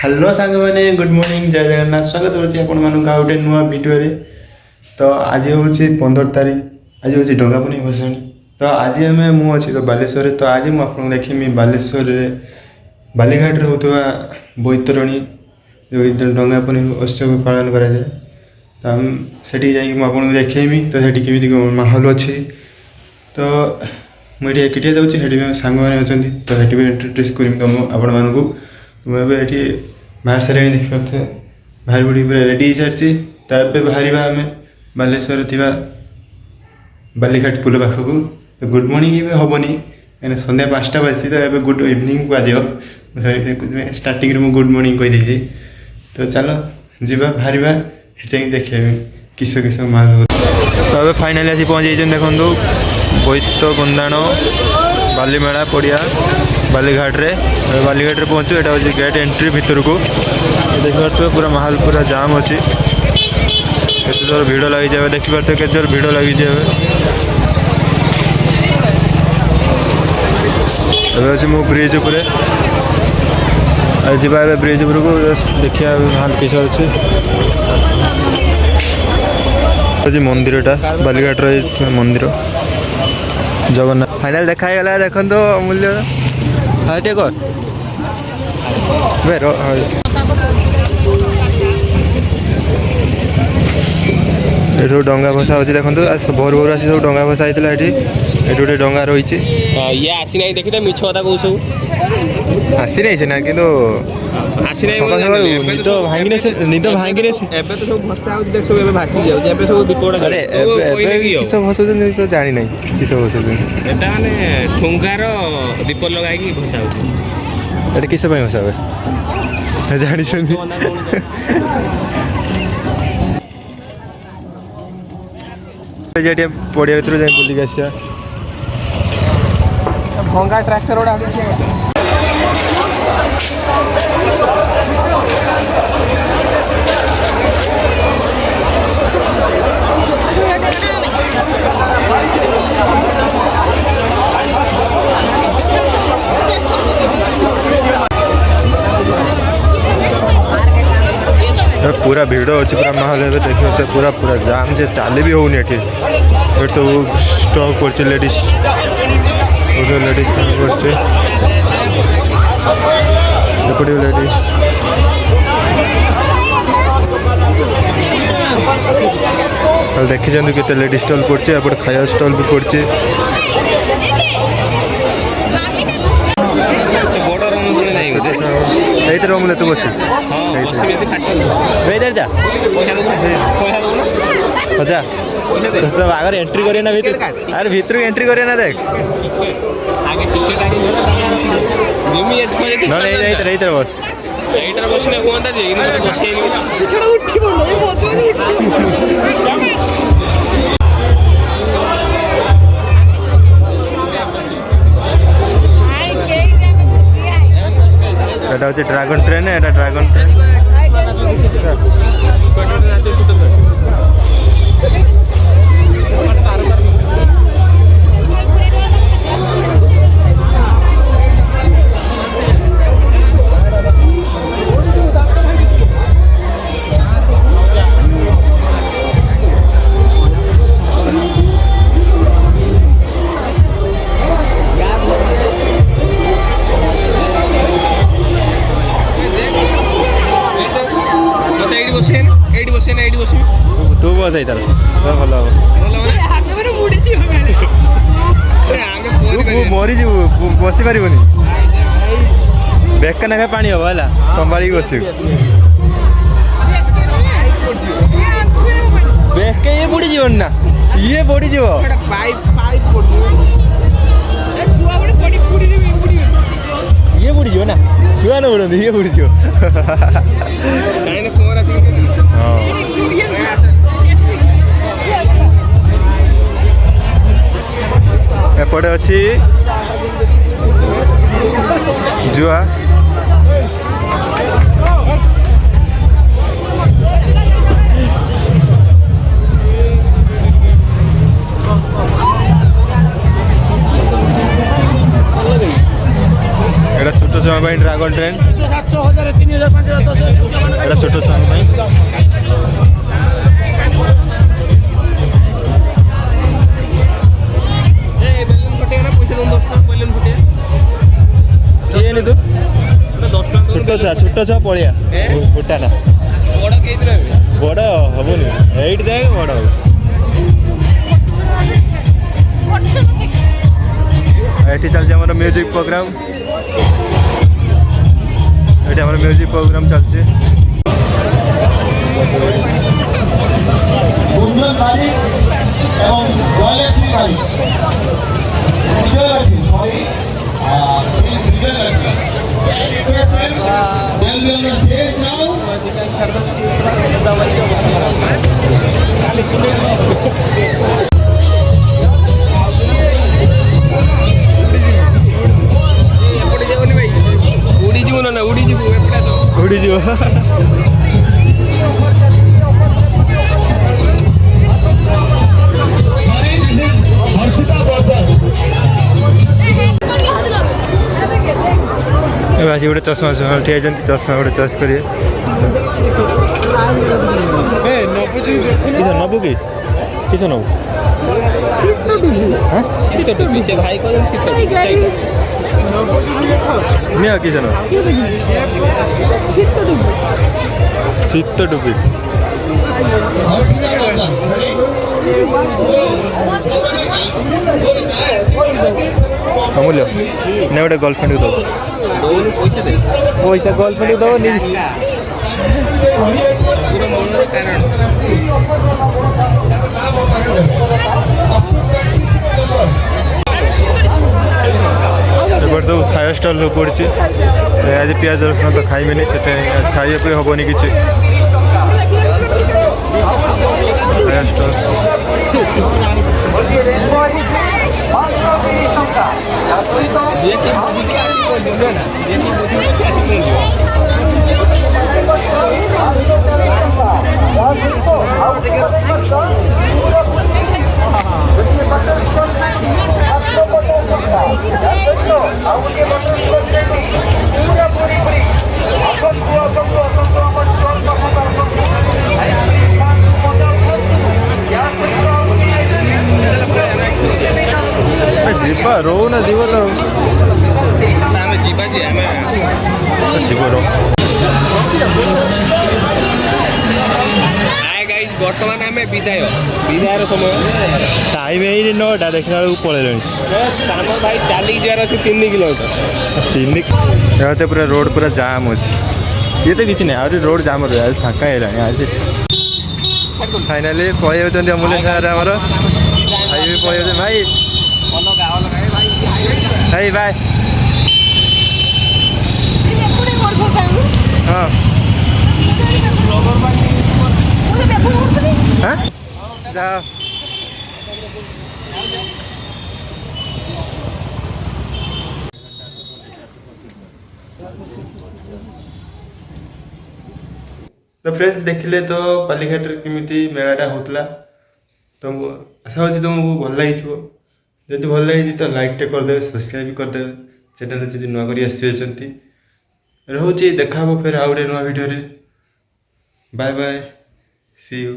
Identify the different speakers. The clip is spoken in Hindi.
Speaker 1: हेलो सांग मैंने गुड मॉर्निंग जय जगन्नाथ स्वागत करुच्ची गोटे नुआ भिडियो तो आज हूँ 15 तारीख आज हूँ डंगापुनी भसाणी तो आज आम मुझे तो बालेश्वर तो आज मुझे देखी बालेश्वर बालीघाट होता बैतरणी जो डंगापुनी उत्सव पालन कराए तो आम से आपको देखेमी तो से केमी माहौल अच्छी तो मुझे एकिटिया जाऊँगी सांग मैंने अच्छा तो से इंट्रोड्यूस करी तुम आपण मानू मुझे बाहर सारे देखी पारे बाहर बुड़ी पूरा रेडी हो सारी तो ये बाहर आम बालेश्वर थी बालीघाट पुल पाखक तो गुड मॉर्निंग भी हेनी कहीं सन्ध्या 5टा बाजी तो ये गुड इवनिंग को आज स्टार्टिंग में गुड मॉर्निंग कहीदे तो चलो जीवा बाहर देखिए किस किस माल तो ये फाइनाली आसी पहुँच जाइए देखो बोईत कुंदाण बालीमेला पड़िया बालीघाट रे पहुँचू यहाँ हूँ गेट एंट्री भितर को देखिए पूरा माहौल पूरा जाम अच्छी के जोर भिड़ लगी जाए देखिए के जोर भिड़ लगी जाए अच्छे मु ब्रिज उपरे जा ब्रिज उपर को देखिए माहौल किस अच्छे मंदिरटा बालीघाट मंदिर जगन्नाथ फाइनाल देखागला देखो अमूल्य हाँ टे कर ये डंगा भसा अच्छे देखो भोर भोर आसी सब डंगा भसा होता है ये गोटे डंगा रही
Speaker 2: ये आसी ना देखी मिछ कथा कौ सब
Speaker 1: आसी नहीं ना कि निद भांगी निद भांगी
Speaker 2: एबे तो सब भसा हो देख सब भासी जाउ एबे सब दीपड़ा
Speaker 1: अरे किस भसुन तो जानी नहीं किस भसुन
Speaker 2: एटा माने ठुंगार दीप लगाई की भसा हो
Speaker 1: एटा किस भाई भसा हो जानी सुनी जेटिया पड़िया भीतर जाई बुलिक आसिया
Speaker 2: भंगा ट्रैक्टर ओडा
Speaker 1: पूरा भिड़ अच्छे पूरा माहौल है देखिए पूरा पूरा जाम जे चाली भी होनी ये सब स्टॉक कर लेडीज लेडीज कर लेडीज देखी के लेडीज स्टॉल पड़े खाया स्टॉल भी पड़े मुझे तू बस जा सजा तो आगे एंट्री करिए ना भीतर अरे भीतर एंट्री करिए ना देख बस এটা হচ্ছে ড্রাগন ট্রেন এটা ড্রাগন ট্রেন तू बस आई भल हम मरी जीव बसी पार बेक नाखा पा हम है संभाल बस बेक ये बुड़ी जीवन ना ये बुड़ी जीव ये बुड़ी जीव ना छुआ न बुड़ ये बुड़ी जीव एपटे अच्छी जुआ छोट छुआ ड्रागन ट्रेन 7,000 ଏଇଟା ଛୋଟ ଛୁଆଙ୍କ ପାଇଁ। କିଏନି ତୁ ଛୋଟ ଛୁଆ ପଳିଆ ଗୋଟାଟା ବଡ଼ ହବନି ଏଇଠି ଦେଖ ବଡ଼ ହବ। ଏଠି ଚାଲିଛି ଆମର ମ୍ୟୁଜିକ୍ ପ୍ରୋଗ୍ରାମ। ଏଠି ଆମର ମ୍ୟୁଜିକ୍ ପ୍ରୋଗ୍ରାମ ଚାଲିଛି।
Speaker 3: গুঞ্জন মালিক এবং জয়লক্ষ্মী মালিক বিজয়লক্ষ্মী সরি সেই বিজয়লক্ষ্মী শেষ নাও
Speaker 1: ଉଡ଼ିଯିବ। ଏବେ ଆସି ଗୋଟେ ଚଷମା ଠିଆ ହେଇଛନ୍ତି ଚଷମା ଗୋଟେ ଚଏସ୍ କରିବେ। କିସ ନବୁ କି କିସ ନବୁ ନିଅ କିସ ନବୁ ଶୀତ ଟୋପି। ଅମୂଲ୍ୟ ନା ଗୋଟେ ଗର୍ଲଫ୍ରେଣ୍ଡକୁ ଦବ ପଇସା ଗର୍ଲଫ୍ରେଣ୍ଡକୁ ଦବ ନିଜେ। ଏପଟେ ସବୁ ଖାଇବା ଷ୍ଟଲ୍ ସବୁ ପଡ଼ିଛି। ଆଜି ପିଆଜ ରସୁଣ ତ ଖାଇବେନି ସେଥିପାଇଁ ଆଜି ଖାଇବା ପାଇଁ ହେବନି କିଛି। ଖାଇବା ଷ୍ଟଲ୍ ଯିବା ରହୁନା ଯିବ ତ
Speaker 2: ଆମେ ଯିବା ଯେ ଆମେ
Speaker 1: ଯିବ ରହ।
Speaker 2: ବର୍ତ୍ତମାନ ଆମେ ବିଦାୟର ସମୟ
Speaker 1: ଟାଇମ୍ ହେଇନି 9ଟା ଦେଖିଲା ବେଳକୁ ପଳେଇଲେଣି।
Speaker 2: ଆମ ଭାଇ ଚାଲିକି ଯିବାର ଅଛି 3 କିଲୋମିଟର।
Speaker 1: ଏତେ ପୁରା ରୋଡ଼ ପୁରା ଜାମ୍ ଅଛି। ଇଏ ତ କିଛି ନାହିଁ ଆହୁରି ରୋଡ଼ ଜାମ୍ ରହେ ଆଜି ଫାଙ୍କା ହେଇଗଲାଣି। ଆଜି ଫାଇନାଲି ପଳେଇ ଯାଉଛନ୍ତି ଅମୂଲ୍ୟ ସାର୍ ଆମର ଭାଇ ବି ପଳେଇ ଯାଉଛନ୍ତି। ଭାଇ ଭାଇ ବାଏ। ହଁ ଯାଅ। तो फ्रेंड्स देखिले तो बालीघाट केमिति मेलाटा होतला। तो आशा होची तुमको भल लगी जदि भल लगी तो लाइक करदेवे सब्सक्राइब करदेवे चैनल जब नुआ कर रोचे देखा फिर आउ गए नुआ video. Bye bye see you.